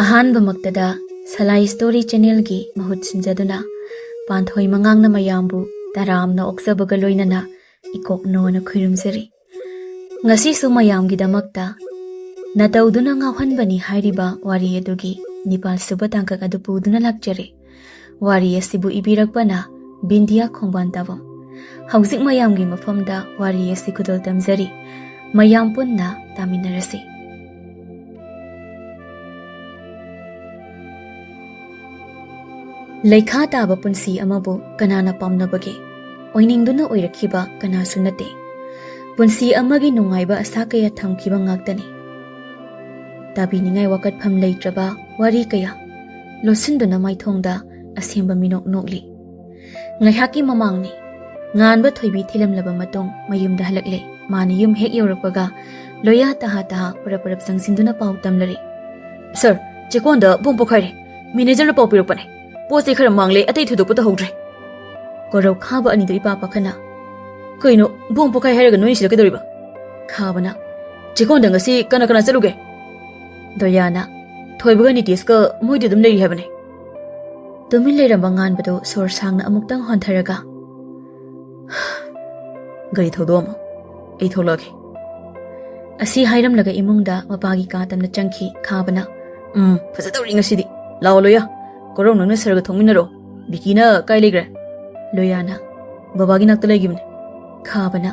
ꯑꯍꯥꯟꯕꯃꯛꯇꯗ ꯁꯂꯥꯏ story ꯆꯦꯅꯦꯜꯒꯤ ꯃꯍꯨꯠ ꯁꯤꯟꯖꯗꯨꯅ ꯄꯥꯟꯊꯣꯏ ꯃꯉꯥꯡꯅ ꯃꯌꯥꯝꯕꯨ ꯇꯔꯥꯝꯅ ꯑꯣꯛꯆꯕꯒ ꯂꯣꯏꯅꯅ ꯏꯀꯣꯛꯅꯣꯅ ꯈꯨꯔꯨꯝꯖꯔꯤ꯫ ꯉꯁꯤꯁꯨ ꯃꯌꯥꯝꯒꯤꯗꯃꯛꯇ ꯅꯇꯧꯗꯨꯅ ꯉꯥꯎꯍꯟꯕꯅꯤ ꯍꯥꯏꯔꯤꯕ ꯋꯥꯔꯤ ꯑꯗꯨꯒꯤ 7ꯁꯨꯕ ꯇꯥꯡꯀꯛ ꯑꯗꯨ ꯄꯨꯗꯨꯅ ꯂꯥꯛꯆꯔꯦ꯫ ꯋꯥꯔꯤ ꯑꯁꯤꯕꯨ ꯏꯕꯤꯔꯛꯄꯅ ꯕꯤꯟꯗꯤꯌꯥ ꯈꯣꯡꯕꯥꯟꯇꯥꯕꯝ꯫ ꯍꯧꯖꯤꯛ ꯃꯌꯥꯝꯒꯤ ꯃꯐꯝꯗ ꯋꯥꯔꯤ ꯑꯁꯤ ꯈꯨꯗꯣꯜ ꯇꯝꯖꯔꯤ꯫ ꯃꯌꯥꯝ ꯄꯨꯟꯅ ꯇꯥꯃꯤꯟꯅꯔꯁꯤ꯫ ꯂꯩꯈꯥ ꯇꯥꯕ ꯄꯨꯟꯁꯤ ꯑꯃꯕꯨ ꯀꯅꯥꯅ ꯄꯥꯝꯅꯕꯒꯦ? ꯑꯣꯏꯅꯤꯡꯗꯨꯅ ꯑꯣꯏꯔꯛꯈꯤꯕ ꯀꯅꯥꯁꯨ ꯅꯠꯇꯦ꯫ ꯄꯨꯟꯁꯤ ꯑꯃꯒꯤ ꯅꯨꯡꯉꯥꯏꯕ ꯑꯁꯥ ꯀꯌꯥ ꯊꯝꯈꯤꯕ ꯉꯥꯛꯇꯅꯤ꯫ ꯇꯥꯕꯤꯅꯤꯡꯉꯥꯏ ꯋꯥꯀꯠꯐꯝ ꯂꯩꯇ꯭ꯔꯕ ꯋꯥꯔꯤ ꯀꯌꯥ ꯂꯣꯠꯁꯤꯟꯗꯨꯅ ꯃꯥꯏꯊꯣꯡꯗ ꯑꯁꯦꯡꯕ ꯃꯤꯅꯣꯛ ꯅꯣꯛꯂꯤ꯫ ꯉꯥꯏꯍꯥꯛꯀꯤ ꯃꯃꯥꯡꯅꯤ꯫ ꯉꯥꯟꯕ ꯊꯣꯏꯕꯤ ꯊꯤꯂꯝꯂꯕ ꯃꯇꯨꯡ ꯃꯌꯨꯝꯗ ꯍꯜꯂꯛꯂꯦ꯫ ꯃꯥꯅ ꯌꯨꯝ ꯍꯦꯛ ꯌꯧꯔꯛꯄꯒ ꯂꯣꯌꯥ ꯇꯍꯥ ꯄꯨꯔꯞ ꯆꯪꯁꯤꯟꯗꯨꯅ ꯄꯥꯎ ꯇꯝꯂꯔꯤ꯫ Sir, ꯆꯦꯛꯀꯣꯟꯗ bomb ꯄꯣꯈꯥꯏꯔꯦ꯫ ꯃꯦꯅꯦꯖꯔꯅ ꯄꯥꯎ ꯄꯤꯔꯛꯄꯅꯦ꯫ ꯄꯣꯠꯆꯩ ꯈꯔ ꯃꯥꯡꯂꯦ, ꯑꯇꯩ ꯊꯣꯏꯗꯣꯛꯄ ꯇꯧꯍꯧꯗ꯭ꯔꯦ꯫ ꯀꯣꯔꯧ ꯈꯥꯕ ꯑꯅꯤꯗꯨ ꯏꯄꯥ ꯄꯥꯈꯠꯅ, ꯀꯩꯅꯣ ꯕꯣꯝ ꯄꯣꯈꯥꯏ ꯍꯥꯏꯔꯒ ꯅꯣꯏꯅ ꯁꯤꯗ ꯀꯩꯗꯧꯔꯤꯕ? ꯈꯥꯕꯅ, ꯆꯦꯛꯀꯣꯟꯗ ꯉꯁꯤ ꯀꯅꯥ ꯆꯠꯂꯨꯒꯦ? ꯗꯣꯌꯥꯅ, ꯊꯣꯏꯕꯒ ꯅꯤꯇꯦꯁꯀ ꯃꯣꯏꯗꯤ ꯑꯗꯨꯝ ꯂꯩꯔꯤ ꯍꯥꯏꯕꯅꯦ꯫ ꯇꯨꯃꯤꯟ ꯂꯩꯔꯝꯕ ꯉꯥꯟꯕꯗꯨ ꯁꯣꯔ ꯁꯥꯡꯅ ꯑꯃꯨꯛꯇꯪ ꯍꯣꯟꯊꯔꯒ, ꯒꯥꯔꯤ ꯊꯧꯗꯣꯛꯑꯝꯃꯣ, ꯑꯩ ꯊꯣꯛꯂꯛꯑꯒꯦ꯫ ꯑꯁꯤ ꯍꯥꯏꯔꯝꯂꯒ ꯏꯃꯨꯡꯗ ꯃꯄꯥꯒꯤ ꯀꯥ ꯇꯝꯅ ꯆꯪꯈꯤ꯫ ꯈꯥꯕꯅ, ꯐꯖꯗꯧꯔꯤ ꯉꯁꯤꯗꯤ꯫ ꯂꯥꯛꯑꯣ ꯂꯣꯌꯥ, ꯀꯣꯔꯧ ꯅꯪꯅ ꯁꯔꯒ ꯊꯣꯡꯃꯤꯟꯅꯔꯣ꯫ ꯕꯤꯀꯤꯅ ꯀꯥꯏ ꯂꯩꯈ꯭ꯔꯦ? ꯂꯣꯌꯥꯅ, ꯕꯕꯥꯒꯤ ꯅꯥꯛꯇ ꯂꯩꯈꯤꯕꯅꯦ꯫ ꯈꯥꯕꯅ,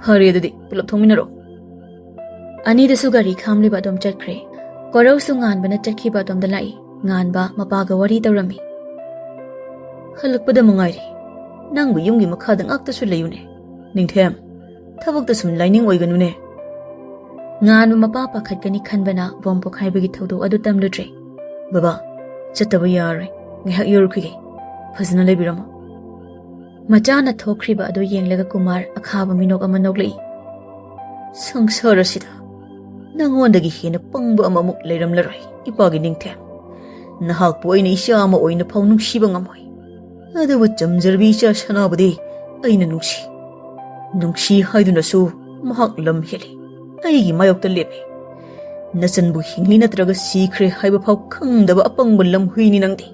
ꯐꯔꯦ ꯑꯗꯨꯗꯤ ꯄꯨꯂꯞ ꯊꯣꯡꯃꯤꯟꯅꯔꯣ꯫ ꯑꯅꯤꯗꯨꯁꯨ ꯒꯥꯔꯤ ꯈꯥꯝꯂꯤꯕ ꯑꯗꯣꯝ ꯆꯠꯈ꯭ꯔꯦ꯫ ꯀꯣꯔꯧꯁꯨ ꯉꯥꯟꯕꯅ ꯆꯠꯈꯤꯕ ꯑꯗꯣꯝꯗ ꯂꯥꯛꯏ꯫ ꯉꯥꯟꯕ ꯃꯄꯥꯒ ꯋꯥꯔꯤ ꯇꯧꯔꯝꯃꯤ꯫ ꯍꯜꯂꯛꯄꯗ ꯃꯉꯥꯏꯔꯤ꯫ ꯅꯪꯕꯨ ꯌꯨꯝꯒꯤ ꯃꯈꯥꯗ ꯉꯥꯛꯇꯁꯨ ꯂꯩꯌꯨꯅꯦ꯫ ꯅꯤꯡꯊꯦꯝ, ꯊꯕꯛꯇ ꯁꯨꯝ ꯂꯥꯏꯅꯤꯡ ꯑꯣꯏꯒꯅꯨꯅꯦ꯫ ꯉꯥꯟꯕ ꯃꯄꯥ ꯄꯥꯈꯠꯀꯅꯤ ꯈꯟꯕꯅ ꯕꯣꯝ ꯄꯣꯈꯥꯏꯕꯒꯤ ꯊꯧꯗꯣꯛ ꯑꯗꯨ ꯇꯝꯂꯨꯗ꯭ꯔꯦ꯫ ꯕꯕꯥ, ꯆꯠꯇꯕ ꯌꯥꯔꯣꯏ꯫ ꯉꯥꯏꯍꯥꯛ ꯌꯧꯔꯨꯈꯤꯒꯦ꯫ ꯐꯖꯅ ꯂꯩꯕꯤꯔꯝꯃꯣ꯫ ꯃꯆꯥꯅ ꯊꯣꯛꯈ꯭ꯔꯤꯕ ꯑꯗꯨ ꯌꯦꯡꯂꯒ ꯀꯨꯃꯥꯔ ꯑꯈꯥꯕ ꯃꯤꯅꯣꯛ ꯑꯃ ꯅꯣꯛꯂꯛꯏ꯫ ꯁꯪꯁꯥꯔ ꯑꯁꯤꯗ ꯅꯪꯉꯣꯟꯗꯒꯤ ꯍꯦꯟꯅ ꯄꯪꯕ ꯑꯃꯃꯨꯛ ꯂꯩꯔꯝꯂꯔꯣꯏ ꯏꯄꯥꯒꯤ ꯅꯤꯡꯊꯦꯝ꯫ ꯅꯍꯥꯛꯄꯨ ꯑꯩꯅ ꯏꯆꯥ ꯑꯃ ꯑꯣꯏꯅ ꯐꯥꯎ ꯅꯨꯡꯁꯤꯕ ꯉꯝꯃꯣꯏ꯫ ꯑꯗꯨꯕꯨ ꯆꯝꯖꯔꯕꯤ ꯏꯆꯥ ꯁꯅꯥꯕꯨꯗꯤ ꯑꯩꯅ ꯅꯨꯡꯁꯤ ꯍꯥꯏꯗꯨꯅꯁꯨ ꯃꯍꯥꯛ ꯂꯝ ꯍꯦꯜꯂꯤ꯫ ꯑꯩꯒꯤ ꯃꯥꯌꯣꯛꯇ ꯂꯦꯞꯄꯤ꯫ ꯅꯆꯟꯕꯨ ꯍꯤꯡꯂꯤ ꯅꯠꯇ꯭ꯔꯒ ꯁꯤꯈ꯭ꯔꯦ ꯍꯥꯏꯕ ꯐꯥꯎ ꯈꯪꯗꯕ ꯑꯄꯪꯕ ꯂꯝꯍꯨꯏꯅꯤ ꯅꯪꯗꯤ꯫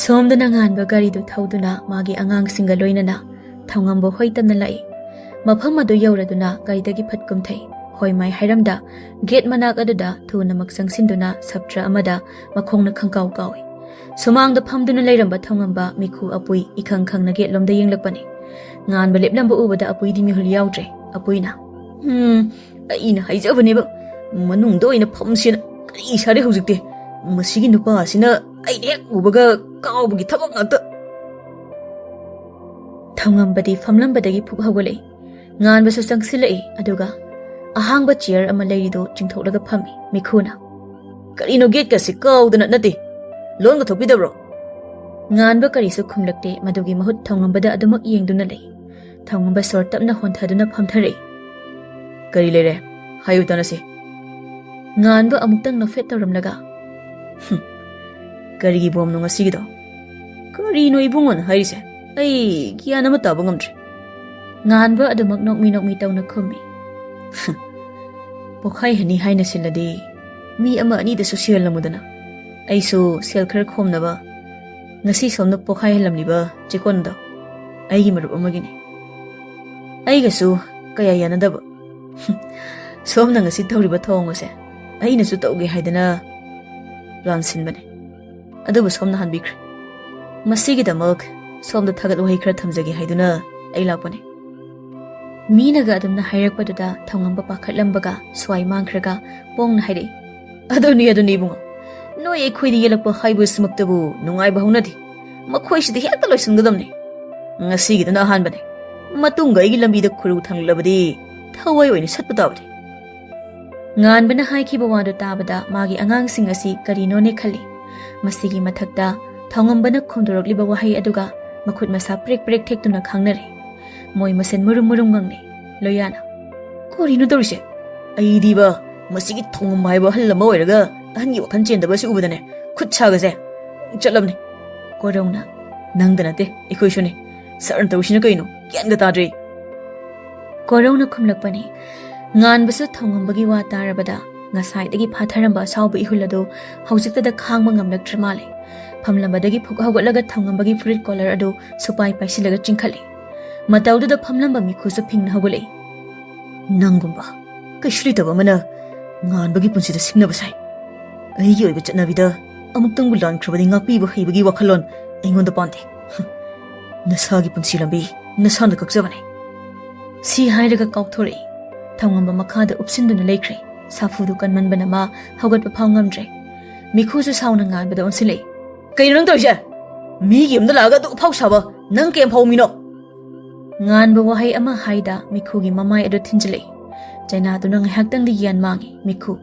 ꯁꯣꯝꯗꯅ ꯉꯥꯟꯕ ꯒꯥꯔꯤꯗꯨ ꯊꯧꯗꯨꯅ ꯃꯥꯒꯤ ꯑꯉꯥꯡꯁꯤꯡꯒ ꯂꯣꯏꯅꯅ ꯊꯧꯉꯝꯕ ꯍꯣꯏ ꯇꯝꯅ ꯂꯥꯛꯏ꯫ ꯃꯐꯝ ꯑꯗꯨ ꯌꯧꯔꯗꯨꯅ ꯒꯥꯔꯤꯗꯒꯤ ꯐꯠ ꯀꯨꯝꯊꯩ꯫ ꯍꯣꯏ ꯃꯥꯏ ꯍꯥꯏꯔꯝꯗ ꯒꯦꯠ ꯃꯅꯥꯛ ꯑꯗꯨꯗ ꯊꯨꯅꯃꯛ ꯆꯪꯁꯤꯟꯗꯨꯅ ꯁꯞꯇ꯭ꯔ ꯑꯃꯗ ꯃꯈꯣꯡꯅ ꯈꯪꯀꯥꯎ ꯀꯥꯎꯏ꯫ ꯁꯨꯃꯥꯡꯗ ꯐꯝꯗꯨꯅ ꯂꯩꯔꯝꯕ ꯊꯧꯉꯝꯕ ꯃꯤꯈꯨ ꯑꯄꯨꯏ ꯏꯈꯪ ꯈꯪꯅ ꯒꯦꯠꯂꯣꯝꯗ ꯌꯦꯡꯂꯛꯄꯅꯤ꯫ ꯉꯥꯟꯕ ꯂꯦꯞꯂꯝꯕ ꯎꯕꯗ ꯑꯄꯨꯏꯗꯤ ꯃꯤꯍꯨꯜ ꯌꯥꯎꯗ꯭ꯔꯦ꯫ ꯑꯄꯨꯏꯅ, ꯑꯩꯅ ꯍꯥꯏꯖꯕꯅꯦꯕ, ꯃꯅꯨꯡꯗ ꯑꯣꯏꯅ ꯐꯝꯁꯦꯅ ꯀꯔꯤ ꯁꯥꯔꯦ ꯍꯧꯖꯤꯛꯇꯤ? ꯃꯁꯤꯒꯤ ꯅꯨꯄꯥ ꯑꯁꯤꯅ ꯑꯩꯅ ꯍꯦꯛ ꯎꯕꯒ ꯀꯥꯎꯕꯒꯤ ꯊꯕꯛ ꯉꯥꯛꯇ꯫ ꯊꯧꯉꯝꯕꯗꯤ ꯐꯝꯂꯝꯕꯗꯒꯤ ꯐꯨꯛ ꯍꯧꯒꯠꯂꯛꯏ꯫ ꯉꯥꯟꯕꯁꯨ ꯆꯪꯁꯤꯜꯂꯛꯏ꯫ ꯑꯗꯨꯒ ꯑꯍꯥꯡꯕ ꯆꯤꯌꯔ ꯑꯃ ꯂꯩꯔꯤꯗꯨ ꯆꯤꯡꯊꯣꯛꯂꯒ ꯐꯝꯃꯤ꯫ ꯃꯤꯈꯨꯅ, ꯀꯔꯤꯅꯣ ꯒꯦꯠꯀꯁꯤ ꯀꯥꯎꯗꯅ? ꯅꯠꯇꯦ, ꯂꯣꯟꯒ ꯊꯣꯛꯄꯤꯗꯕ꯭ꯔꯣ? ꯉꯥꯟꯕ ꯀꯔꯤꯁꯨ ꯈꯨꯝꯂꯛꯇꯦ꯫ ꯃꯗꯨꯒꯤ ꯃꯍꯨꯠ ꯊꯧꯉꯝꯕꯗ ꯑꯗꯨꯃꯛ ꯌꯦꯡꯗꯨꯅ ꯂꯩ꯫ ꯊꯧꯉꯝꯕ ꯁꯣꯔ ꯇꯞꯅ ꯍꯣꯟꯊꯗꯨꯅ ꯐꯝꯊꯔꯛꯏ꯫ ꯀꯔꯤ ꯂꯩꯔꯦ? ꯍꯥꯏꯌꯨ ꯇꯥꯅꯁꯤ꯫ ꯉꯥꯟꯕ ꯑꯃꯨꯛꯇꯪ ꯅꯣꯛꯐꯦꯠ ꯇꯧꯔꯝꯂꯒ, ꯀꯔꯤꯒꯤ ꯕꯣꯝꯅꯣ ꯉꯁꯤꯒꯤꯗꯣ? ꯀꯔꯤꯅꯣ ꯏꯕꯨꯡꯉꯣꯅ ꯍꯥꯏꯔꯤꯁꯦ? ꯑꯩ ꯒ꯭ꯌꯥꯟ ꯑꯃ ꯇꯥꯕ ꯉꯝꯗ꯭ꯔꯦ꯫ ꯉꯥꯟꯕ ꯑꯗꯨꯃꯛ ꯅꯣꯛꯃꯤ ꯇꯧꯅ ꯈꯨꯝꯃꯤ꯫ ꯄꯣꯈꯥꯏꯍꯟꯅꯤ ꯍꯥꯏꯅ ꯁꯤꯜꯂꯗꯤ ꯃꯤ ꯑꯃ ꯑꯅꯤꯗꯁꯨ ꯁꯤꯍꯜꯂꯝꯃꯨꯗꯅ꯫ ꯑꯩꯁꯨ ꯁꯦꯜ ꯈꯔ ꯈꯣꯝꯅꯕ ꯉꯁꯤ ꯁꯣꯝꯅ ꯄꯣꯈꯥꯏꯍꯜꯂꯝꯂꯤꯕ ꯆꯦꯛꯀꯣꯟꯗꯣ ꯑꯩꯒꯤ ꯃꯔꯨꯞ ꯑꯃꯒꯤꯅꯤ꯫ ꯑꯩꯒꯁꯨ ꯀꯌꯥ ꯌꯥꯅꯗꯕ꯫ ꯁꯣꯝꯅ ꯉꯁꯤ ꯇꯧꯔꯤꯕ ꯊꯧꯑꯣꯡ ꯑꯁꯦ ꯑꯩꯅꯁꯨ ꯇꯧꯒꯦ ꯍꯥꯏꯗꯅ ꯄ꯭ꯂꯥꯟ ꯁꯤꯟꯕꯅꯦ꯫ ꯑꯗꯨꯕꯨ ꯁꯣꯝꯅ ꯍꯥꯟꯕꯤꯈ꯭ꯔꯦ꯫ ꯃꯁꯤꯒꯤꯗꯃꯛ ꯁꯣꯝꯗ ꯊꯥꯒꯠ ꯋꯥꯍꯩ ꯈꯔ ꯊꯝꯖꯒꯦ ꯍꯥꯏꯗꯨꯅ ꯑꯩ ꯂꯥꯛꯄꯅꯦ꯫ ꯃꯤꯅꯒ ꯑꯗꯨꯝꯅ ꯍꯥꯏꯔꯛꯄꯗꯨꯗ ꯊꯧꯉꯝꯕ ꯄꯥꯈꯠꯂꯝꯕꯒ ꯁ꯭ꯋꯥꯏ ꯃꯥꯡꯈ꯭ꯔꯒ ꯄꯣꯡꯅ ꯍꯥꯏꯔꯛꯏ꯫ ꯑꯗꯨꯅꯤ ꯏꯕꯨꯡꯉꯣ, ꯅꯣꯏ ꯑꯩꯈꯣꯏꯗ ꯌꯦꯜꯂꯛꯄ ꯍꯥꯏꯕꯁꯤꯃꯛꯇꯕꯨ ꯅꯨꯡꯉꯥꯏꯕ ꯍꯧꯅꯗꯦ꯫ ꯃꯈꯣꯏꯁꯤꯗꯤ ꯍꯦꯛꯇ ꯂꯣꯏꯁꯤꯟꯒꯗꯕꯅꯤ꯫ ꯉꯁꯤꯒꯤꯗꯨꯅ ꯑꯍꯥꯟꯕꯅꯦ꯫ ꯃꯇꯨꯡꯒ ꯑꯩꯒꯤ ꯂꯝꯕꯤꯗ ꯈꯨꯔꯨ ꯊꯥꯡꯂꯕꯗꯤ ꯊꯋꯥꯏ ꯑꯣꯏꯅ ꯁꯠꯄ ꯇꯥꯕꯅꯤ꯫ ꯉꯥꯟꯕꯅ ꯍꯥꯏꯈꯤꯕ ꯋꯥꯗꯨ ꯇꯥꯕꯗ ꯃꯥꯒꯤ ꯑꯉꯥꯡꯁꯤꯡ ꯑꯁꯤ ꯀꯔꯤꯅꯣꯅꯦ ꯈꯜꯂꯤ꯫ ꯃꯁꯤꯒꯤ ꯃꯊꯛꯇ ꯊꯧꯉꯝꯕꯅ ꯈꯣꯝꯗꯣꯔꯛꯂꯤꯕ ꯋꯥꯍꯩ ꯑꯗꯨꯒ ꯃꯈꯨꯠ ꯃꯁꯥ ꯄ꯭ꯔꯦꯛ ꯊꯦꯛꯇꯨꯅ ꯈꯪꯅꯔꯦ꯫ ꯃꯣꯏ ꯃꯁꯦꯟ ꯃꯨꯔꯨꯝ ꯉꯪꯅꯩ꯫ ꯂꯣꯌꯥꯅ, ꯀꯔꯤꯅꯣ ꯇꯧꯔꯤꯁꯦ? ꯑꯩꯗꯤꯕ ꯃꯁꯤꯒꯤ ꯊꯧꯉꯝꯕ ꯍꯥꯏꯕ ꯑꯍꯜ ꯑꯃ ꯑꯣꯏꯔꯒ ꯑꯍꯟꯒꯤ ꯋꯥꯈꯜ ꯆꯦꯟꯗꯕꯁꯤ ꯎꯕꯗꯅꯦ ꯈꯨꯠ ꯁꯥꯒꯁꯦ ꯆꯠꯂꯕꯅꯤ꯫ ꯀꯣꯔꯧꯅ, ꯅꯪꯗ ꯅꯠꯇꯦ, ꯑꯩꯈꯣꯏꯁꯨꯅꯤ꯫ ꯁꯔꯅ ꯇꯧꯔꯤꯁꯤꯅ ꯀꯩꯅꯣ? ꯒ꯭ꯌꯥꯟꯒ ꯇꯥꯗ꯭ꯔꯦ꯫ ꯀꯣꯔꯧꯅ ꯈꯨꯝꯂꯛꯄꯅꯤ꯫ ꯉꯥꯟꯕꯁꯨ ꯊꯧꯉꯝꯕꯒꯤ ꯋꯥ ꯇꯥꯔꯕꯗ Ngasai Patharamba Sauba Ihulado, Hosicta the Kangma Ngamlak Tramale. Pamlambadagi Pukawalaga Tangambagi Fruit Collar Ado, Supai Pasilaga Chinkali. Matauda the Pamlamba Mikusa Ping Hagule. Nangumba, Kashrita Wamana, Nanbagi Punsi the Signabasai. A year with Navida, Amuktung will learn traveling up people, Hibagi Wakalon, Ingon the Ponte. Nasagi Punsilambi, Nasanda Coxavani. See Hidaga Kautori, Tangamba Makada Upsindun Lakre, Safudukan Manbanama, Hogat Pangamdre. Mikusa Saunangan but the Onsile. Kayrun Doja, Medium the Laga to Pausava, Nunke and Pomino. Ngan Bawahi Ama Haida, Mikugi Mamai Edo Tinjale. Jaina to Nung Hactan the Yan Mangi, Miku.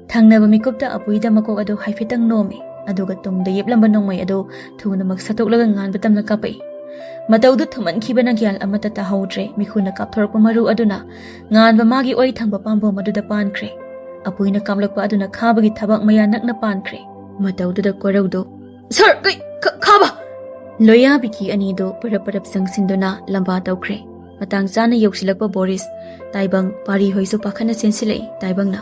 Tang never Mikupta Apuida Mako Ado Haifitang Nomi, Adogatum the Yeplambanong Ado, to Namaksato Lagan Batam the Kape. Mataudu Tuman Kibanagial Amatata Haudre, Mikuna Kaptor Pomaru Aduna, Ngan Bamagi Oi Tamba Pambo Maduda Pancre. Apuina Kamlapa Aduna Kabagi Tabak Maya Nakna Pancre. Mataudu the Coraudo. Sir, Kaba! Loya Biki Anido, Paraparap Sang Sindona, Lamba Daukre. Matang Zana Yoksilapa Boris, Taibang, Pari Hoiso Pakana Sensile, Taibang na.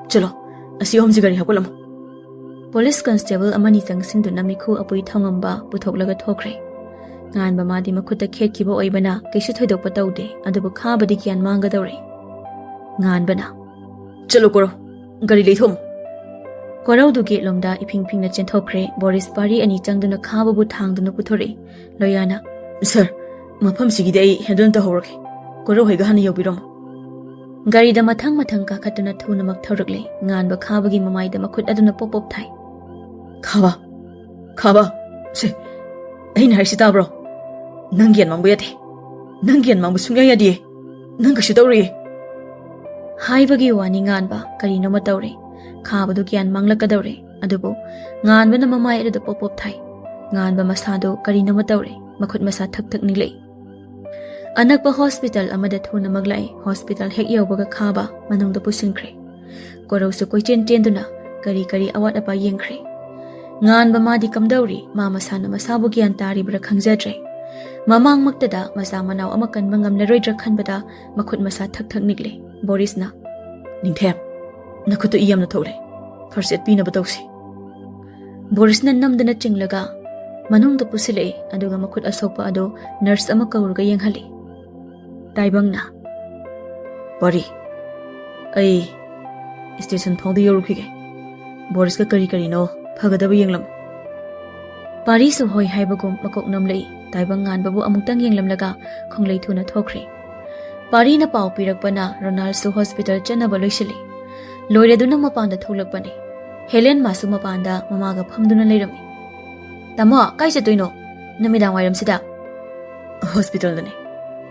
Chalo, Asiom Zigari Hapulam. Police Constable Amani Sang Sindona Miku Apui Tangamba, Putoklaga Tokre. Ngan Bamadi Makuta Kate Kibo Oibana, Kishito Pataude, and the Bukabadiki and Manga Dore. Ngan Bana. Chalo Goro, Gari home. Koraudu gate lomda iping ping na chentokre, Boris Pari and Itangduna Kababu Tangduna Putori. Loyana. Sir, Mapam Sigide, Hedon the Hork. Koro Hegana Yobirom. Gari the Matang Matanga Katuna Tuna Maktorgli, Ngan Bakabagi Mamai the Makut Aduna Pop up tie. Kaba, say, Ain Harsitabro. Nangian Mambuyati. Nangian Mambusunga di. Nangashitori. Haibagi wani nganba, Karino Matori. Kabadu Kian Manglakadore, Adubo, Ngan the Mamai the Pop up tie. Ngan Masado, Karino Matori, Makut Masa Tuk Nile. Anakpa Hospital Amadatuna Maglai, Hospital Hekyo Baga Kaba, Manong the Pusinkre. Korosu Koichin Tenduna, Kari Awat apa Yenkre. Ngan Bamadi Kamdori, Mama Sana Masabu Giantari Brakangzedre. Mamang Maktada, Masamanaw Amakan Mangam Narrator Kanbada, Makut Masa Tuk Nigle, Boris na. Ninthem. Nakuto iyam na tole. First it pina batosi. Boris na nam na chinglaga. Manong da pusile, aduga makut asopa ado, nurse amakawurga yang hali. Taibang na. Bari. Ay. Station pong di yorukige. Boris ka kari no, pagadaba yang lam. Pari so hoy haibagum makok namlay, taibang ngan babu amutang yang lamlaga, kong lay tuna tokre. Pari na pao pirakpa na Ronaldo Hospital chana baloysili. Loire duna mapanda thulakpani. Helen masu mapanda mamaga phamduna leirami. Tamo kai chatuino namidang wairam sida hospital dane.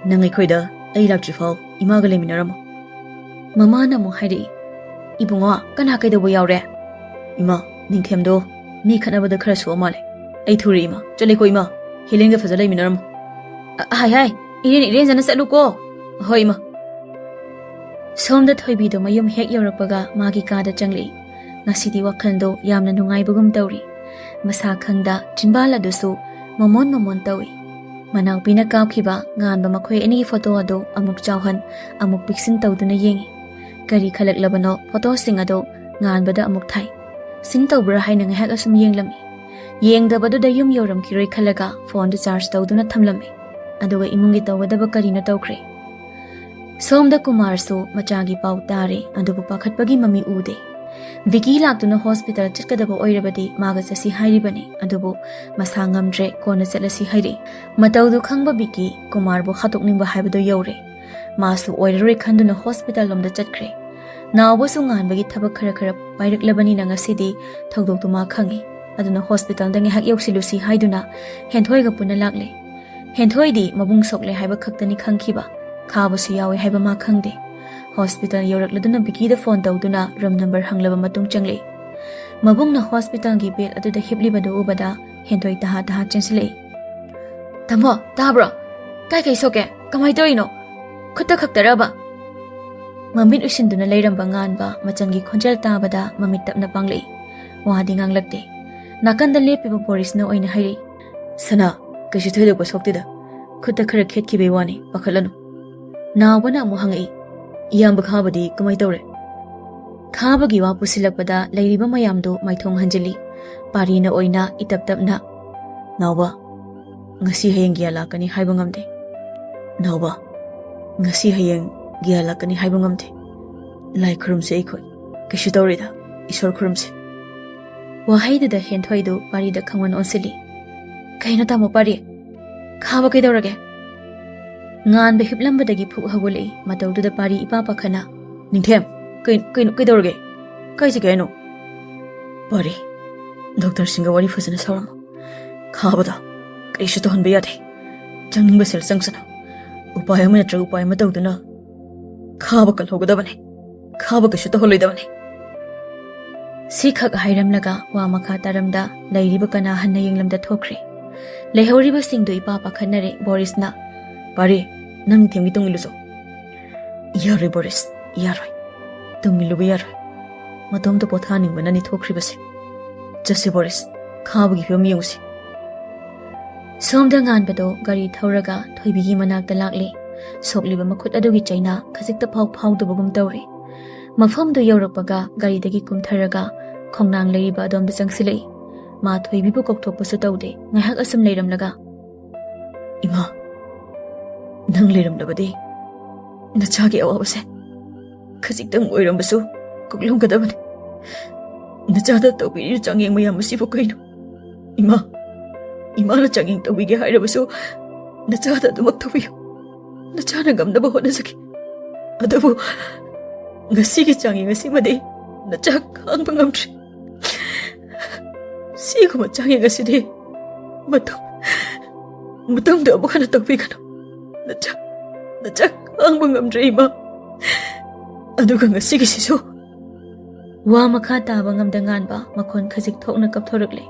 Nangai khoida ai laktrifal imaga leminaramo. Mama na mo hairi. Ibungo kana kaida bo yaure. Ima ningthemdo mi khanabada khara so male. Ai thuri ima chale ko ima Helen ga fazala leminaramo. Hai iren jana salu ko. Hoi ima. Somda thoibido mayum hek yorapaga magi kada changli. Ngasidi wakhando yamna nungaibugum tawri. Masa khangda chinbala dusu mamon tawi. Manang pinakawkiba nganba makhoi ani photo ado amuk chawhan amuk piksin tawduna yengi. Kari khalaklabano photo sing ado nganbada amuk thai. Sing tawbra haina ngahak asum yenglami. Yengdabadu da yum yoram kiroi khalaga phone to charge tawduna thamlami. Aduga imungi tawdaba karina tawkre. Somda Kumar so machagi pau tare adubu pakhatpagi mami ude. Vicky laktuna hospital chitkadaba oirabadi maga sasi hairibani adubu masangamdre kona selasi hairi. Mataudu khangba Vicky Kumar bu khatukningba haibado yaure. Masu oirare khanduna hospital lomda chatkre. Nawabu su nganbagi thabak khara pairaklabani na ngasidi thawdoktu ma khangi. Aduna hospital dangi hak yoksilusi haiduna henthoi ga puna lakle. Henthoi di mabung sokle haiba khaktani khangkhiba. Kabusu yawe haiba ma khangde. Hospital yorakladuna Vicky da phone tawduna room number hanglaba matung changle. Mabung na hospital gi bed aduda hiblibadu ubada hentoi taha chensile. Tamo, tabro. Kai soke, kamai toino. Khutta khaktaraba. Mamit usinduna leiramba nganba machangi khonjal tabada mamit tapna pangle. Wadi nganglakte. Nakanda lepiba Boris na oina hairi. Sana, kashi thoido ko soktida. Khutta khara khet ki bewani pakhalanu. Nawana mo hangai. Iyang bakhabadi kamay tawre. ꯈꯥꯕꯒꯤ ꯋꯥ ꯄꯨꯁꯤꯜꯂꯛꯄꯗ ꯂꯩꯔꯤꯕ ꯃꯌꯥꯝꯗꯨ ꯃꯥꯏꯊꯣꯡ ꯍꯟꯖꯤꯜꯂꯤ꯫ ꯄꯥꯔꯤꯅ ꯑꯣꯏꯅ ꯏꯇꯞ ꯇꯞꯅ, ꯅꯥꯎꯕ, ngasi hayeng gya lakani haiba ngamde. Nauba, ngasi hayeng gya lakani haiba ngamde. Lai khurumse ikoi, kishu tawrida, isor khurumse. ꯋꯥꯍꯩꯗꯨꯗ ꯍꯦꯟꯊꯣꯏꯗꯨ ꯄꯥꯔꯤꯗ ꯈꯪꯋꯟ ꯑꯣꯟꯁꯤꯜꯂꯤ꯫ ꯀꯩꯅꯣ ꯇꯥꯃꯣ ꯄꯥꯔꯤ? ꯈꯥꯕ ꯀꯩꯗꯧꯔꯒꯦ? ꯉꯥꯟꯕ ꯍꯤꯞꯂꯝꯕꯗꯒꯤ ꯐꯨꯛ ꯍꯧꯒꯠꯂꯛꯏ꯫ ꯃꯇꯧꯗꯨꯗ ꯄꯥꯔꯤ ꯏꯄꯥ ꯄꯥꯈꯠꯅ, ꯅꯤꯡꯊꯦꯝ, ꯀꯩꯗꯧꯔꯒꯦ? ꯀꯥꯏꯁꯦ ꯀꯩꯅꯣ? ꯄꯥꯔꯤ, ꯗꯣꯛꯇꯔꯁꯤꯡꯒ ꯋꯥꯔꯤ ꯐꯖꯅ ꯁꯥꯔꯝꯃꯣ. ꯈꯥꯕꯗ ꯀꯔꯤꯁꯨ ꯇꯧꯍꯟꯕ ꯌꯥꯗꯦ. ꯆꯪꯅꯤꯡꯕ ꯁꯦꯜ ꯆꯪꯁꯅꯨ. ꯎꯄꯥꯏ ꯑꯃ ꯅꯠꯇ꯭ꯔꯒ ꯎꯄꯥꯏ ꯑꯃ ꯇꯧꯗꯨꯅ ꯈꯥꯕ ꯀꯜꯍꯧꯒꯗꯕꯅꯤ. ꯈꯥꯕ ꯀꯩꯁꯨ ꯇꯧꯍꯜꯂꯣꯏꯗꯕꯅꯤ. ꯁꯤꯈꯛ ꯍꯥꯏꯔꯝꯂꯒ ꯋꯥ ꯃꯈꯥ ꯇꯥꯔꯝꯗ ꯂꯩꯔꯤꯕ ꯀꯅꯥ ꯍꯟꯅ ꯌꯦꯡꯂꯝꯗ ꯊꯣꯛꯈ꯭ꯔꯦ꯫ ꯂꯩꯍꯧꯔꯤꯕꯁꯤꯡꯗꯨ ꯏꯄꯥ ꯄꯥꯈꯠꯅꯔꯦ꯫ ꯕꯣꯔꯤꯁꯅ, ꯄꯥꯔꯤ, ꯅꯪ ꯅꯤꯡꯊꯦꯝꯒꯤ ꯇꯨꯡꯏꯜꯂꯨꯆꯣ. ꯌꯥꯔꯣꯏ ꯕꯣꯔꯤꯁ, ꯌꯥꯔꯣꯏ. ꯇꯨꯡꯏꯜꯂꯨꯕ ꯌꯥꯔꯣꯏ. ꯃꯇꯣꯝꯇ ꯄꯣꯊꯥꯅꯤꯡꯕꯅꯅꯤ ꯊꯣꯛꯈ꯭ꯔꯤꯕꯁꯦ. ꯆꯠꯁꯤ ꯕꯣꯔꯤꯁ, ꯈꯥꯕꯒꯤ ꯐꯤꯕꯝ ꯌꯦꯡꯉꯨꯁꯤ. ꯁꯣꯝꯗ ꯉꯥꯟꯕꯗꯣ ꯒꯥꯔꯤ ꯊꯧꯔꯒ ꯊꯣꯏꯕꯤꯒꯤ ꯃꯅꯥꯛꯇ ꯂꯥꯛꯂꯦ꯫ ꯁꯣꯛꯂꯤꯕ ꯃꯈꯨꯠ ꯑꯗꯨꯒꯤ ꯆꯩꯅꯥ ꯈꯖꯤꯛꯇ ꯐꯥꯎꯗꯕꯒꯨꯝ ꯇꯧꯔꯦ꯫ ꯃꯐꯝꯗꯨ ꯌꯧꯔꯛꯄꯒ ꯒꯥꯔꯤꯗꯒꯤ ꯀꯨꯝꯊꯔꯒ ꯈꯣꯡꯅꯥꯡ ꯂꯩꯔꯤꯕ ꯑꯗꯣꯝꯗ ꯆꯪꯁꯤꯜꯂꯛꯏ꯫ ꯃꯥ ꯊꯣꯏꯕꯤꯕꯨ ꯀꯧꯊꯣꯛꯄꯁꯨ ꯇꯧꯗꯦ꯫ ꯉꯥꯏꯍꯥꯛ ꯑꯁꯨꯝ ꯂꯩꯔꯝꯂꯒ, ꯏꯃꯥ, ꯅꯪ ꯂꯩꯔꯝꯂꯕꯗꯤ ꯅꯆꯥꯒꯤ ꯑꯋꯥꯕꯁꯦ ꯈꯖꯤꯛꯇꯪ ꯑꯣꯏꯔꯝꯕꯁꯨ ꯀꯣꯛꯂꯝꯒꯗꯕꯅꯤ. ꯅꯆꯥꯗ ꯇꯧꯕꯤꯔꯤꯕ ꯆꯥꯡꯌꯦꯡ ꯃꯌꯥꯝ ꯑꯁꯤꯕꯨ ꯀꯩꯅꯣ? ꯏꯃꯥ, ꯏꯃꯥꯅ ꯆꯥꯡꯌꯦꯡ ꯇꯧꯕꯤꯒꯦ ꯍꯥꯏꯔꯕꯁꯨ ꯅꯆꯥꯗ ꯑꯗꯨꯃꯛ ꯇꯧꯕꯤꯌꯨ. ꯅꯆꯥꯅ ꯉꯝꯅꯕ ꯍꯣꯠꯅꯖꯒꯦ. ꯑꯗꯨꯕꯨ ngasiꯒꯤ ꯆꯥꯡꯌꯦꯡ ꯑꯁꯤꯃꯗꯤ ꯅꯆꯥ ꯈꯥꯡꯕ ꯉꯝꯗ꯭ꯔꯤ. ꯁꯤꯒꯨꯝꯕ ꯆꯥꯡꯌꯦꯡ ꯑꯁꯤꯗꯤ ꯃꯇꯨꯡꯗ ꯑꯃꯨꯛ ꯍꯟꯅ ꯇꯧꯕꯤꯒꯅꯨ. ꯅꯆꯥ ꯈꯥꯡꯕ ꯉꯝꯗ꯭ꯔꯦ ꯏꯃꯥ. ꯑꯗꯨꯒ ngasiꯒꯤꯁꯤꯁꯨ. ꯋꯥ ꯃꯈꯥ ꯇꯥꯕ ꯉꯝꯗ ꯉꯥꯟꯕ ꯃꯈꯣꯟ ꯈꯖꯤꯛ ꯊꯣꯛꯅ ꯀꯞꯊꯣꯔꯛꯂꯦ꯫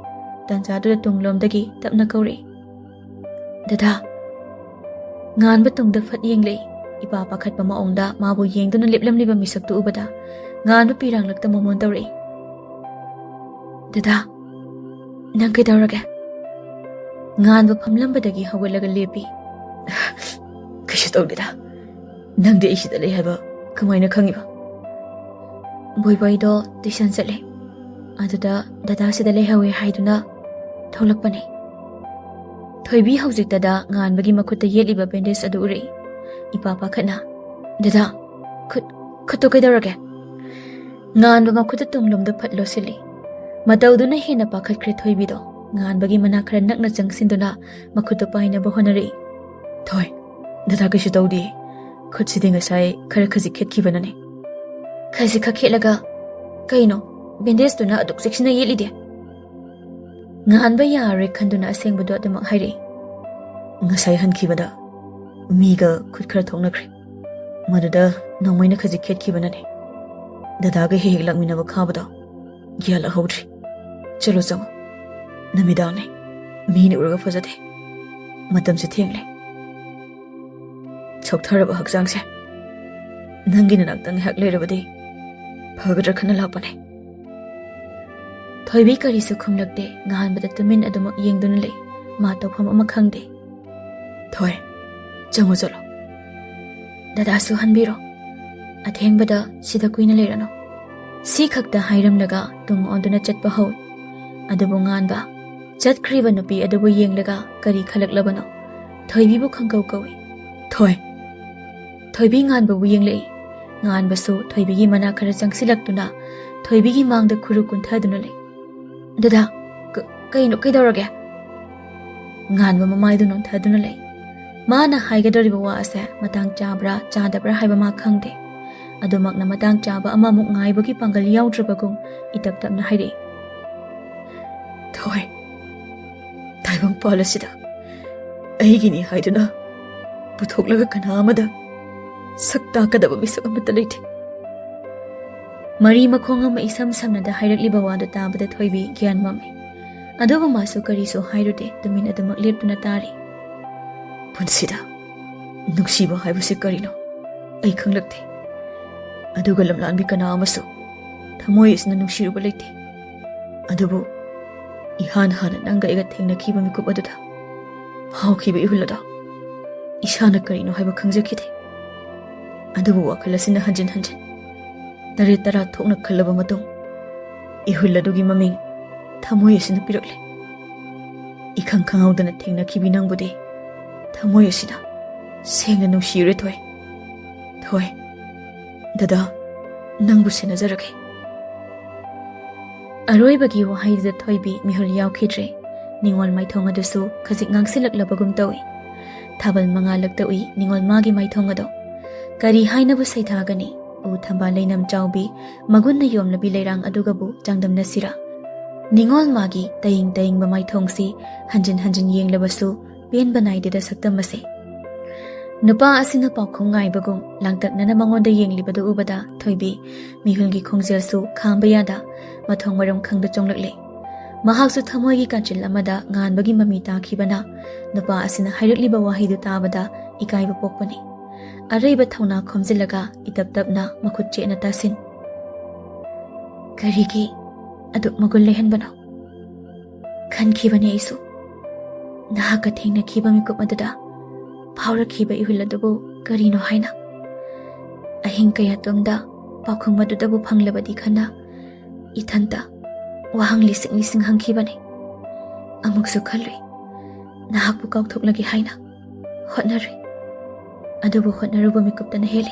ꯇꯟꯖꯥꯗꯨꯗ ꯇꯨꯡꯂꯣꯝꯗꯒꯤ ꯇꯞꯅ ꯀꯧꯔꯛꯏ, ꯗꯗꯥ꯫ ꯉꯥꯟꯕ ꯇꯨꯡꯗ ꯐꯠ ꯌꯦꯡꯂꯛꯏ꯫ ꯏꯄꯥ ꯄꯥꯈꯠꯄ ꯃꯑꯣꯡꯗ ꯃꯥꯕꯨ ꯌꯦꯡꯗꯨꯅ ꯂꯦꯞꯂꯝꯂꯤꯕ ꯃꯤꯁꯛꯇꯨ ꯎꯕꯗ ꯉꯥꯟꯕ ꯄꯤꯔꯥꯡꯂꯛꯇ ꯃꯃꯣꯟ ꯇꯧꯔꯛꯏ꯫ ꯗꯗꯥ, ꯅꯪ ꯀꯩꯗꯧꯔꯒꯦ? ꯉꯥꯟꯕ ꯐꯝꯂꯝꯕꯗꯒꯤ ꯍꯧꯒꯠꯂꯒ ꯂꯦꯞꯄꯤ꯫ ꯀꯩꯁꯨ ꯇꯧꯗꯦꯗ. ꯅꯪꯗꯤ ꯑꯩ ꯁꯤꯗ ꯂꯩ ꯍꯥꯏꯕ ꯀꯃꯥꯏꯅ ꯈꯪꯉꯤꯕ? ꯕꯣꯏꯕꯣꯏꯗꯣ ꯇꯨꯏꯁꯟ ꯆꯠꯂꯦ꯫ ꯑꯗꯨꯗ ꯗꯗꯥ ꯁꯤꯗ ꯂꯩꯍꯧꯋꯦ ꯍꯥꯏꯗꯨꯅ ꯊꯣꯛꯂꯛꯄꯅꯦ꯫ ꯊꯣꯏꯕꯤ ꯍꯧꯖꯤꯛꯇꯗ ꯉꯥꯟꯕꯒꯤ ꯃꯈꯨꯠꯇ ꯌꯦꯠꯂꯤꯕ ꯕꯦꯟꯗꯦꯖ ꯑꯗꯨ ꯎꯔꯛꯏ꯫ ꯏꯄꯥ ꯄꯥꯈꯠꯅ, ꯗꯗꯥ, ꯈꯨꯠꯇꯨ ꯀꯩꯗꯧꯔꯒꯦ? ꯉꯥꯟꯕ ꯃꯈꯨꯠꯇ ꯇꯨꯡꯂꯣꯝꯗ ꯐꯠ ꯂꯣꯠꯁꯤꯜꯂꯤ꯫ ꯃꯇꯧꯗꯨꯅ ꯍꯦꯟꯅ ꯄꯥꯈꯠꯈ꯭ꯔꯦ ꯊꯣꯏꯕꯤꯗꯣ꯫ ꯉꯥꯟꯕꯒꯤ ꯃꯅꯥꯛ ꯈꯔ ꯅꯛꯅ ꯆꯪꯁꯤꯟꯗꯨꯅ ꯃꯈꯨꯠꯇꯨ ꯄꯥꯏꯅꯕ ꯍꯣꯠꯅꯔꯛꯏ꯫ ꯊꯣꯏ, ꯗꯗꯥ ꯀꯩꯁꯨ ꯇꯧꯗꯦ. ꯈꯨꯠꯁꯤꯗꯤ ꯉꯁꯥꯏ ꯈꯔ ꯈꯖꯤꯛ ꯈꯦꯠꯈꯤꯕꯅꯅꯤ. ꯈꯖꯤꯛꯈꯛ ꯈꯦꯠꯂꯒ ꯀꯩꯅꯣ ꯕꯦꯟꯗꯦꯖꯇꯨꯅ ꯑꯗꯨꯛ ꯆꯦꯛꯁꯤꯟꯅ ꯌꯦꯠꯂꯤꯗꯦ? ꯉꯥꯟꯕ ꯌꯥꯔꯣꯏ ꯈꯟꯗꯨꯅ ꯑꯁꯦꯡꯕꯗꯣ ꯑꯗꯨꯃꯛ ꯍꯥꯏꯔꯛꯏ꯫ ꯉꯁꯥꯏ ꯍꯟꯈꯤꯕꯗ ꯃꯤꯒ ꯈꯨꯠ ꯈꯔ ꯊꯣꯛꯅꯈ꯭ꯔꯦ. ꯃꯗꯨꯗ ꯅꯣꯡꯃꯩꯅ ꯈꯖꯤꯛ ꯈꯦꯠꯈꯤꯕꯅꯅꯤ. ꯗꯗꯥꯒ ꯍꯦꯛ ꯂꯥꯛꯃꯤꯟꯅꯕ ꯈꯥꯕꯗꯣ ꯌꯥꯜꯂꯛꯍꯧꯗ꯭ꯔꯤ. ꯆꯠꯂꯣ ꯆꯪꯉꯣ. ꯅꯨꯃꯤꯗꯥꯡꯅꯤ. ꯃꯤꯅ ꯎꯔꯒ ꯐꯖꯗꯦ. ꯃꯇꯝꯁꯦ ꯊꯦꯡꯂꯦ. ꯁꯣꯛꯊꯔꯕ ꯍꯛꯆꯥꯡꯁꯦ ꯅꯪꯒꯤ ꯅꯅꯥꯛꯇ ꯉꯥꯏꯍꯥꯛ ꯂꯩꯔꯕꯗꯤ ꯐꯒꯗ꯭ꯔꯥ ꯈꯟꯅ ꯂꯥꯛꯄꯅꯦ. ꯊꯣꯏꯕꯤ ꯀꯔꯤꯁꯨ ꯈꯨꯝꯂꯛꯇꯦ꯫ ꯉꯥꯟꯕꯗ ꯇꯨꯃꯤꯟ ꯑꯗꯨꯃꯛ ꯌꯦꯡꯗꯨꯅ ꯂꯩ꯫ ꯃꯥ ꯇꯧꯐꯝ ꯑꯃ ꯈꯪꯗꯦ꯫ ꯊꯣꯏ, ꯆꯪꯉꯣ ꯆꯠꯂꯣ. ꯗꯗꯥꯁꯨ ꯍꯟꯕꯤꯔꯣ. ꯑꯊꯦꯡꯕꯗ ꯁꯤꯗ ꯀꯨꯏꯅ ꯂꯩꯔꯅꯨ꯫ ꯁꯤ ꯈꯛꯇ ꯍꯥꯏꯔꯝꯂꯒ ꯇꯨꯡ ꯑꯣꯟꯗꯨꯅ ꯆꯠꯄ ꯍꯧꯏ꯫ ꯑꯗꯨꯕꯨ ꯉꯥꯟꯕ ꯆꯠꯈ꯭ꯔꯤꯕ ꯅꯨꯄꯤ ꯑꯗꯨꯕꯨ ꯌꯦꯡꯂꯒ ꯀꯔꯤ ꯈꯜꯂꯛꯂꯕꯅꯣ? ꯊꯣꯏꯕꯤꯕꯨ ꯈꯪꯀꯧ ꯀꯧꯏ꯫ ꯊꯣꯏ. ꯊꯣꯏꯕꯤ ꯉꯥꯟꯕꯕꯨ ꯌꯦꯡꯂꯛꯏ꯫ ꯉꯥꯟꯕꯁꯨ ꯊꯣꯏꯕꯤꯒꯤ ꯃꯅꯥꯛ ꯈꯔ ꯆꯪꯁꯤꯜꯂꯛꯇꯨꯅ ꯊꯣꯏꯕꯤꯒꯤ ꯃꯥꯡꯗ ꯈꯨꯔꯨ ꯀꯨꯟꯊꯗꯨꯅ ꯂꯩ꯫ ꯗꯗꯥ, ꯀꯩꯗꯧꯔꯒꯦ? ꯉꯥꯟꯕ ꯃꯃꯥꯏꯗꯨ ꯅꯣꯟꯊꯗꯨꯅ ꯂꯩ꯫ ꯃꯥꯅ ꯍꯥꯏꯒꯗꯧꯔꯤꯕ ꯋꯥ ꯑꯁꯦ ꯃꯇꯥꯡ ꯆꯥꯕ꯭ꯔꯥ ꯆꯥꯗꯕ꯭ꯔꯥ ꯍꯥꯏꯕ ꯃꯥ ꯈꯪꯗꯦ꯫ ꯑꯗꯨꯃꯛꯅ ꯃꯇꯥꯡ ꯆꯥꯕ ꯑꯃꯃꯨꯛ ꯉꯥꯏꯕꯒꯤ ꯄꯥꯡꯒꯜ ꯌꯥꯎꯗ꯭ꯔꯕꯒꯨꯝ ꯏꯇꯞ ꯇꯞꯅ ꯍꯥꯏꯔꯛꯏ꯫ ꯊꯣꯏ, ꯇꯥꯏꯕꯪꯄꯥꯜ ꯑꯁꯤꯗ ꯑꯩꯒꯤꯅꯤ ꯍꯥꯏꯗꯨꯅ ꯄꯨꯊꯣꯛꯂꯒ ꯀꯅꯥ ꯑꯃꯗ ꯁꯛ ꯇꯥꯛꯀꯗꯕ ꯃꯤꯁꯛ ꯑꯃꯠꯇ ꯂꯩꯇꯦ꯫ ꯃꯔꯤ ꯃꯈꯣꯡ ꯑꯃ ꯏꯁꯝ ꯁꯝꯅꯗ ꯍꯥꯏꯔꯛꯂꯤꯕ ꯋꯥꯗꯨ ꯇꯥꯕꯗ ꯊꯣꯏꯕꯤ ꯒ꯭ꯌꯥꯟ ꯃꯝꯃꯤ꯫ ꯑꯗꯨꯕꯨ ꯃꯥꯁꯨ ꯀꯔꯤꯁꯨ ꯍꯥꯏꯔꯨꯗꯦ꯫ ꯇꯨꯃꯤꯟ ꯑꯗꯨꯃꯛ ꯂꯦꯞꯇꯨꯅ ꯇꯥꯔꯤ꯫ ꯄꯨꯟꯁꯤꯗ ꯅꯨꯡꯁꯤꯕ ꯍꯥꯏꯕꯁꯤ ꯀꯔꯤꯅꯣ ꯑꯩ ꯈꯪꯂꯛꯇꯦ꯫ ꯑꯗꯨꯒ ꯂꯝꯂꯥꯟꯕꯤ ꯀꯅꯥ ꯑꯃꯁꯨ ꯊꯃꯣꯏ ꯑꯁꯤꯅ ꯅꯨꯡꯁꯤꯔꯨꯕ ꯂꯩꯇꯦ꯫ ꯑꯗꯨꯕꯨ ꯏꯍꯥꯟ ꯍꯥꯟꯅ ꯅꯪꯒ ꯑꯩꯒ ꯊꯦꯡꯅꯈꯤꯕ ꯃꯤꯀꯨꯞ ꯑꯗꯨꯗ ꯐꯥꯎꯈꯤꯕ ꯏꯍꯨꯜ ꯑꯗꯣ ꯏꯁꯥꯅ ꯀꯔꯤꯅꯣ ꯍꯥꯏꯕ ꯈꯪꯖꯈꯤꯗꯦ꯫ ꯑꯗꯨꯕꯨ ꯋꯥꯈꯜ ꯑꯁꯤꯅ ꯍꯟꯖꯤꯟ ꯍꯟꯖꯤꯟ ꯇꯔꯦꯠ ꯇꯔꯥ ꯊꯣꯛꯅ ꯈꯜꯂꯕ ꯃꯇꯨꯡ ꯏꯍꯨꯜ ꯑꯗꯨꯒꯤ ꯃꯃꯤꯡ ꯊꯃꯣꯏ ꯑꯁꯤꯅ ꯄꯤꯔꯛꯂꯦ. 이khang khanghaudana thengnakibi nangbudi thamoi asina sengna nungsiure thoi. Thoi, dada, nangbu senazarake. Aroibagi wahayda thoibi mihul yaukidre ningol maithong adusu khajik ngangsilaklabagum tawi. Thabal mangalakta ui ningol magi maithong ado. Kari hainabu saithagani u thamba leinam chawbi magunna yomlabi leirang adugabu jangdamna sira. Ningol magi taying ba maithongsi hanjin yenglabasu penba naideda saktamase. Nupa asina paukhong ngaibagum langtaknana mangonda yenglibadu ubada thoibi mihulgi khongjelsu khamba yada mathong maram khangda chonglakle. Mahaksu thamoigi kanchil amada nganbagi mami takhibana nupa asina hairakliba wahidu tabada ikaiba pokpani. Araiba thauna khomjilaga itaptapna makhut chena tasin. Karigi aduk magul lehenbano. Khankibani aisu. Nahaka thengnakiba mikup aduda Paurakhiba ihuladubu karino haina. Ahing kaya tumda pakhung madudabu phanglabadi khana ithanta wahang lising hangkhibani. Amuksu khalui nahakbu kauthoklagi haina hotnari. Adubu hotnaruba mikuptana heli.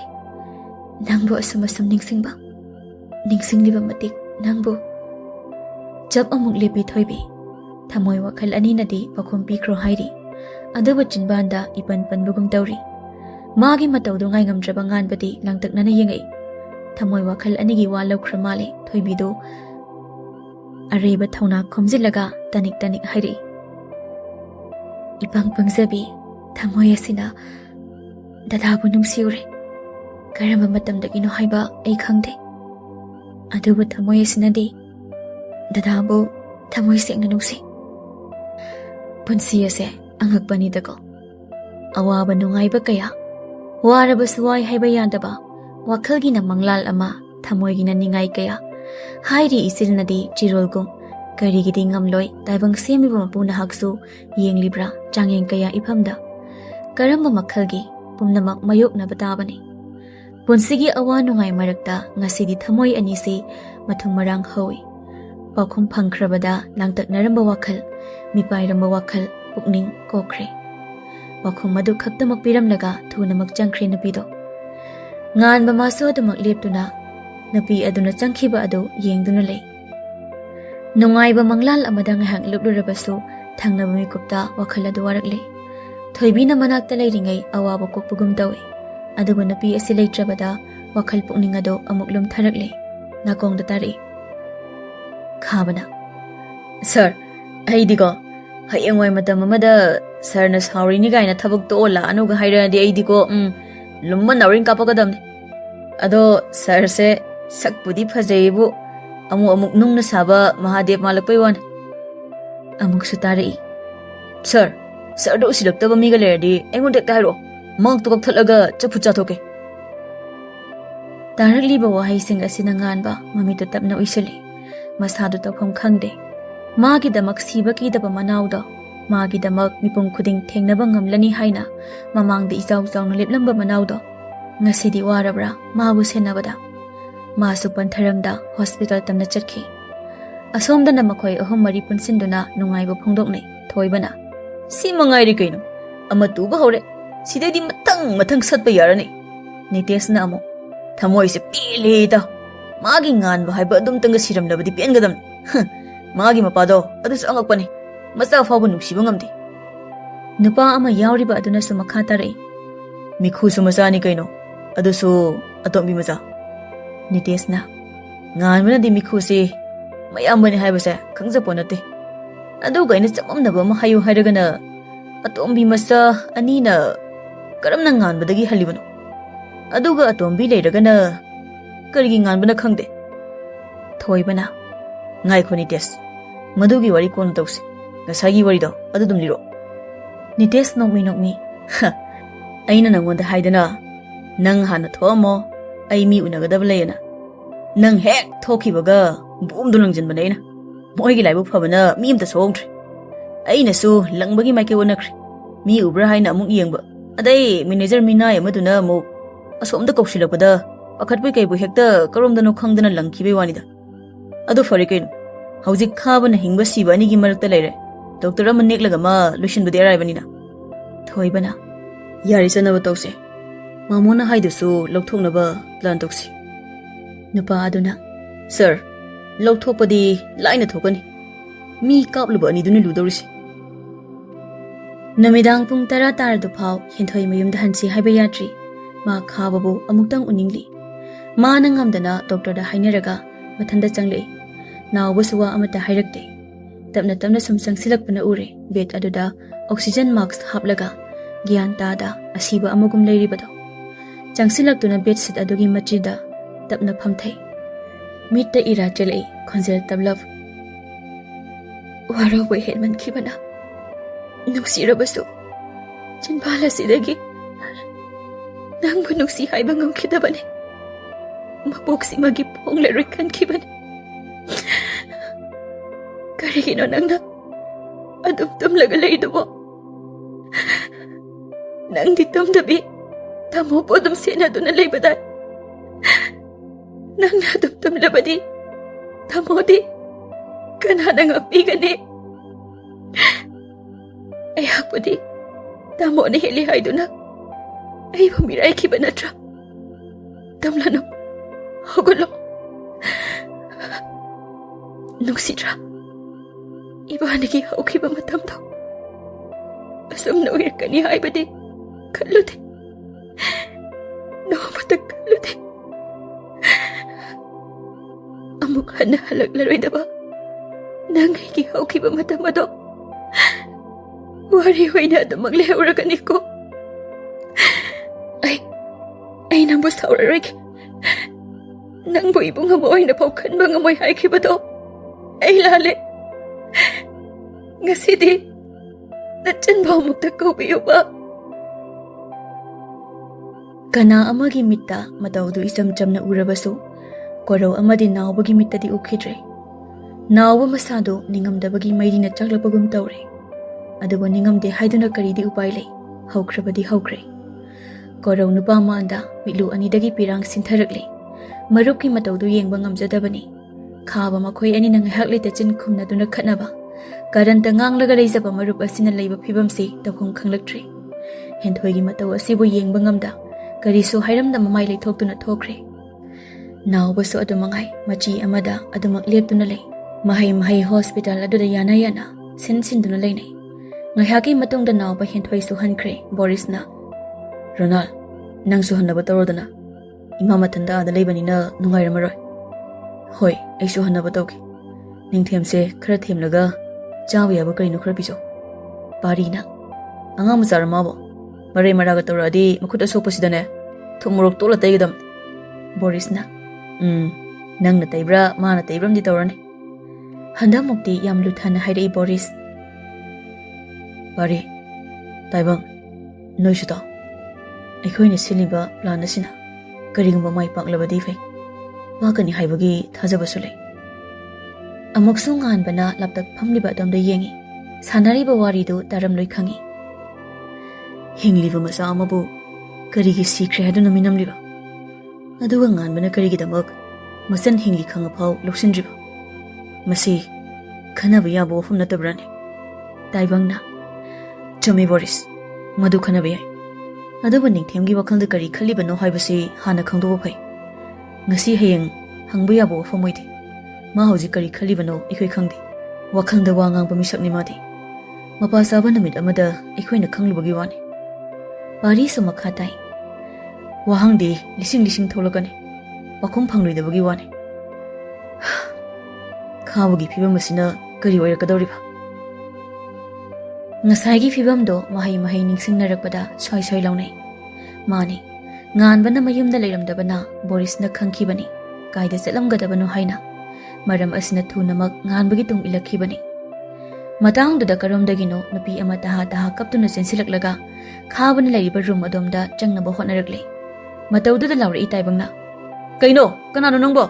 Nangbu asum ningsingba. Ningsingliba matik nangbu. Jab amuk lepi thoibi thamoi wakhal ani nadi pakhum pikro hairi. Adubu chinbanda ipan panbugum tauri. Magi mataudu ngai ngamdraba nganbadi langtaknana yengai. Thamoi wakhal anigi wa laukhra male thoibidu areba thauna khomjilaga tanik hairi. Ipang pangzabi thamoi asina dadabu nungsiure. Karamba matamdagino haiba ai khangde. Adubu thamoi asinadi dadabu thamoi sengna nungsi. Punsi ase angakbani dago. Awaba nungaiba kaya. Waraba suwai haiba yandaba. Wakhalgi na manglal ama thamoigi na ningai kaya. Hairi isil nadi chirolgum. Karigidi ngamloi taibang semiba mapuna haksu yenglibra changyeng kaya iphamda. Karamba makhalgi pumnamak mayok na batabani. Punsigi awa nungai marakta ngasidi thamoi anisi mathung marang hawi. Pakhum phangkrabada langtak naramba wakhal mipairamba wakhal pukning kokre. Wakhum madu khaktamak piramlaga thunamak changkhre napido. Ngan ba maso adumak leptuna napi aduna changkhiba adu yengduna lei. Nungai ba manglal amada ngahak luplurabasu thangnaba mikupta wakhal adu warakle. Thoibina manakta leiringai awaba kokpugum tawi. Adubu napi asi leitrabada wakhal pukning adu amuk lum tharakle. Nakongda tari. Khabana. Sir, aidigo. Hayangwai matam amada sarna saurini gaina thabuk to la anuga hairadi aidigo lumma naurin kapagadamne. Ado sir se sakpudi phajaibu amuk nungna saba Mahadev malakpai wan. Amuk sutari. Sir do usilaktaba miga lerdi aingonda kairo mang tukak thalaga chapu chathoke. Tarakliba wahaising asina nganba mamito tapna uisali. Masadu tawpham khangde. Magi damak siba ki daba manawda. Magi damak mipum khuding thengnaba ngamlani haina mamangda izaw zawna leplamba manawda. Ngasidi warabra mabu senabada. Masu pantharamda hospital tamna chatkhi. Asomda na makhoi ahum mari punsinduna nungaiba phongdokne thoibana. Si mangairi kaino ama tuba hore sidedi matang satpa yarani. Nitesna amo thamoi se pile da magi ngan ba haiba adum tanga siramlabadi pengadam. Magi mapado adusu angakpani macha fawba nungsiba ngamde. Nupa ama yauriba aduna su makha tarai. Mikhu su machani kaino adusu atombi macha. Nitesna nganbana di mikhu se mayambani haibase khangjapo nate. Aduga ina chamamnaba ma hayu hairagana atombi macha anina karamna nganbadagi halibano. Aduga atombi leiragana karigi nganbana khangde. Thoibana ngaikho Nitesh madugi wari kon tawse ngasagi wari do adu dum liro. Nitesh nokmi aina nangonda haidana nang hana thomo ai mi unagadab layana nang hek thokibaga bum du langjin banaina moigi laibu phabana mi amta songthre aina su langbagi maike wonakre mi ubra haina amuk yengba adai manager mina yamaduna mu asomda koksilakpada Pakhatpui kaibu hekta karomdano khangdana langkhibai wanida. Adu fari kaino. Hauzik khabana hingba siba anigi marakta leire. Doctor ama neklaga ma lusinbudi araibanina. Thoibana. Yari chanaba tawse. Mamona haidusu lokthoknaba plan tawsi. Nupa aduna. Sir, lokthokpadi laina thokani. Mi kapluba aniduni ludorisi. Namidang pung tara taradu phau Hinthoi mayumda hansi haiba yatri. Ma khababu amuktang uningli. Ma nangamdana doctor da hainaraga mathanda changlei. Naubasuwa amata hairakte. Tapna tapna sumsang silakpana ure bed aduda oxygen mask haplaga gyan tada asiba amagum leiribado. Changsilaktuna bed sit adugi machida tapna phamthai. Mitta ira chelei khonjel tablab. Warawe hedman khibana. Nuksirabasu chinbala sidagi nangbu nuksi haiba ngamkhidabane. Maboksi magi pongleroi khankibane. Karigino nangna adum tumlaga leidubo. Nangdi tumdabi tamo podum senaduna leibadai. Nangna adum tumlabadi tamodi kanana ngapigani. Ayakpudi tamo ni heli haiduna aybu mirai kiba natra. Tamlano hogulo nuksitra. Ibanigi haukiba matamdo asam noirkani haibadi kallude nomata kallude amuk hana halaglaroidaba nangaigi haukiba matamado wari hoina adumag lehauragani ko. Ay nambu sauraroig nangbu ibung amoy na paukanbang amoy haikibado ay lale. Ngasidi, natchan ba mukta biyo ba? Kana amagi mitta matawdu isam cham na urabasu, koraw amadi naawbagi mitta di ukidre. Naawba masado ningamdabagi mayri na chaklapagum tawre. Adubo ningamde haiduna kari di upaylay, hawkrabadi hawkre. Koraw nupa maanda mitlu anidagi pirang sintharakle. Marupki matawdu yengba ngamjadabani. Khaba makoy ani nang hakli tachin khumna duna khatnaba. Karanta nganglaga leizaba marup asina leiba phibamsi tawkhom khanglaktre. Hinthoigi mataw asibu yengba ngamda karisu hairamda mamai leithokduna thokre. Naawbasu adumangai machi amada adumak leptuna lei. Mahai hospital aduda yana yana sinduna leinai. Ngayhaki matungda naawba hinthoi suhankre Borisna. Ronald, nang suhannaba tawrodana. Ima mathanda ada leibanina nungairamaroi. Hoi, ay suhannaba tawgi. Ningthemse khara themlaga chawi aba kaino khara bijo. Parina. Anga musara mabo. Marai maraga tawradi makuta sopasidane. Thumurok tola taigidam. Borisna. Nangna taibra mana taibram di tawrani. Handa mukti yam luthana hairei Boris. Pari. Taibang. Noisuta. Aikhoina siliba plan asina. Karigumba mai paklabadi fai. Makani haibagi thajabasу lei. Amuksu nganbana laptak phamliba damda yengi. Sanariba waridu taram loi khangi. Hingliba masa amabu karigi sikre haduna minamliba. Aduga nganbana karigi damak masan hingli khanga phau loksinriba. Masi khanaba yabo wafam natabrani. Taibangna. Chami Boris. Madu khanaba yai. Aduba ningthemgi wakhalda kari khalibano haibasi hana khangdoba phai. Ngasi hayeng hangba yabo wafam moide. Ma hauji kari khalibano ikhoi khangde. Wakhangda wa ngangba misakni madi. Mapa saba namit amada ikhoina khanglubagi wani. Pari su makha tai. Wahangdi lising tholakani. Pakhum phangloidabagi wani. Khawagi phibam asina kari oirakadawriba. Ngasaigi phibamdo mahai ningsingnarakpada soi launai. Mani nganbana mayumda leiramdabana Borisna khangkhibani. Kaida chatlamgadabano haina. Maram asina thunamak nganbagi tung ilakhibani. Matangduda karomdagino nupi ama taha kaptuna sensilaklaga khabana leiriba room adomda changnaba hotnarakle. Matawduda laurei taibangna. Kaino kanano nangbo?